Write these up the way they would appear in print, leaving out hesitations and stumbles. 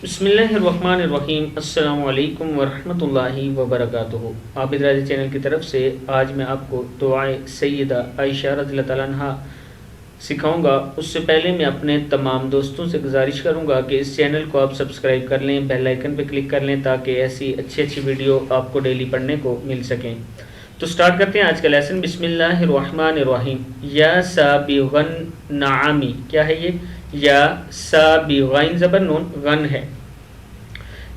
بسم اللہ الرحمن الرحیم۔ السلام علیکم ورحمۃ اللہ وبرکاتہ۔ عابد راضی چینل کی طرف سے آج میں آپ کو دعائے سیدہ عائشہ رضی اللہ تعالیٰ عنہ سکھاؤں گا۔ اس سے پہلے میں اپنے تمام دوستوں سے گزارش کروں گا کہ اس چینل کو آپ سبسکرائب کر لیں، بیل آئیکن پہ کلک کر لیں تاکہ ایسی اچھی ویڈیو آپ کو ڈیلی پڑھنے کو مل سکیں۔ تو سٹارٹ کرتے ہیں آج کا لیسن۔ بسم اللہ الرحمن الرحیم۔ یا سابغ النعامی، کیا ہے یہ؟ یا سابغین زبر نون غن ہے۔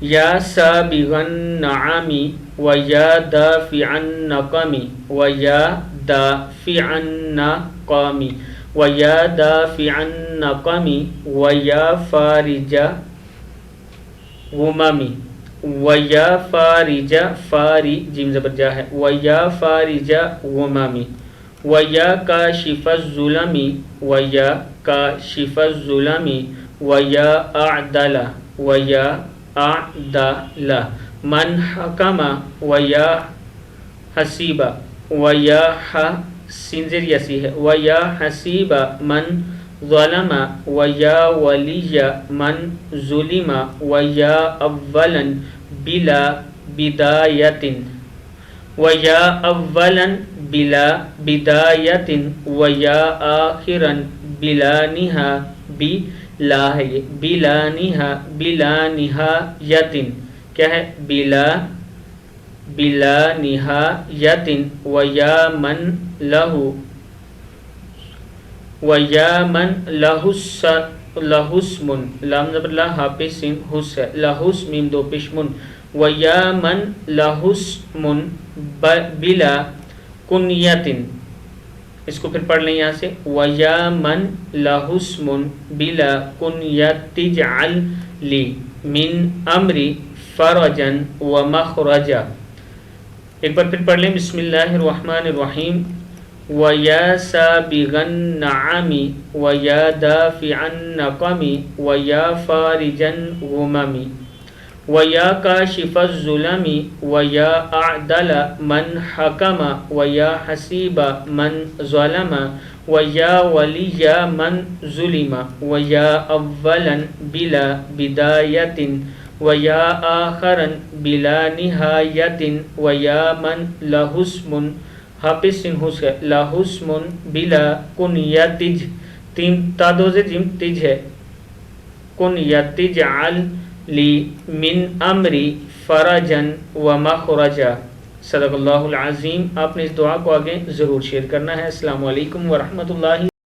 یا سابغ النعامی و یا دافع النقمی و یا دافع النقمی و یا دافع النقمی و یا فارج غممی و یا فارج فاری جیم زبر جا ہے و یا فارج غممی و یا کاشف الظلمی و یا کاشف الظلمی و یا اعدل و یا اعدل من حکم و یا حسیب و یا سینزر یسی ہے و یا حسیب من ظلم و یا ولی من ظلم و یا اولا بلا بدایت و یا اولا بلا بدایت و یا آخرا بلا بلا ہے بلا نہایت، کیا ہے؟ بلا نہایت و یا من لہ اسم لام زبر لا حافظ سین حس ہے لہ اسم میم دو پشمن و یا من لہ اسم بلا کنیت، اس کو پھر پڑھ لیں یہاں سے وَيَا مَنْ لَهُ اسْمٌ بِلَا كُنْيَةٍ اجْعَلْ لِي مِنْ أَمْرِي فَرَجًا وَمَخْرَجًا۔ ایک بار پھر پڑھ لیں۔ بسم اللہ الرحمن الرحیم۔ وَيَا سَابِغَ النَّعَمِ وَيَا دَافِعَ النَّقَمِ وَيَا فَارِجَ الْغُمَمِ وَيَا كَاشِفَ الظُّلَمِ وَيَا أَعْدَلَ مَنْ حَكَمَ وَيَا حَسِيبَ مَنْ ظَلَمَ وَيَا وَلِيَّ مَنْ ظُلِمَ وَيَا أَوَّلًا بِلَا بِدَایَةٍ وَيَا آخَرًا بِلَا نِہَایَةٍ وَيَا مَنْ لَهُ اسْمٌ حافظ سن حس ہے لَهُ اسْمٌ بِلَا كُنْيَةٍ تین تادوز جم تج ہے كُنْيَةٍ اجْعَلْ لی من امری فرجن و مخرجا۔ صدق اللہ العظیم۔ آپ نے اس دعا کو آگے ضرور شیئر کرنا ہے۔ السلام علیکم ورحمۃ اللہ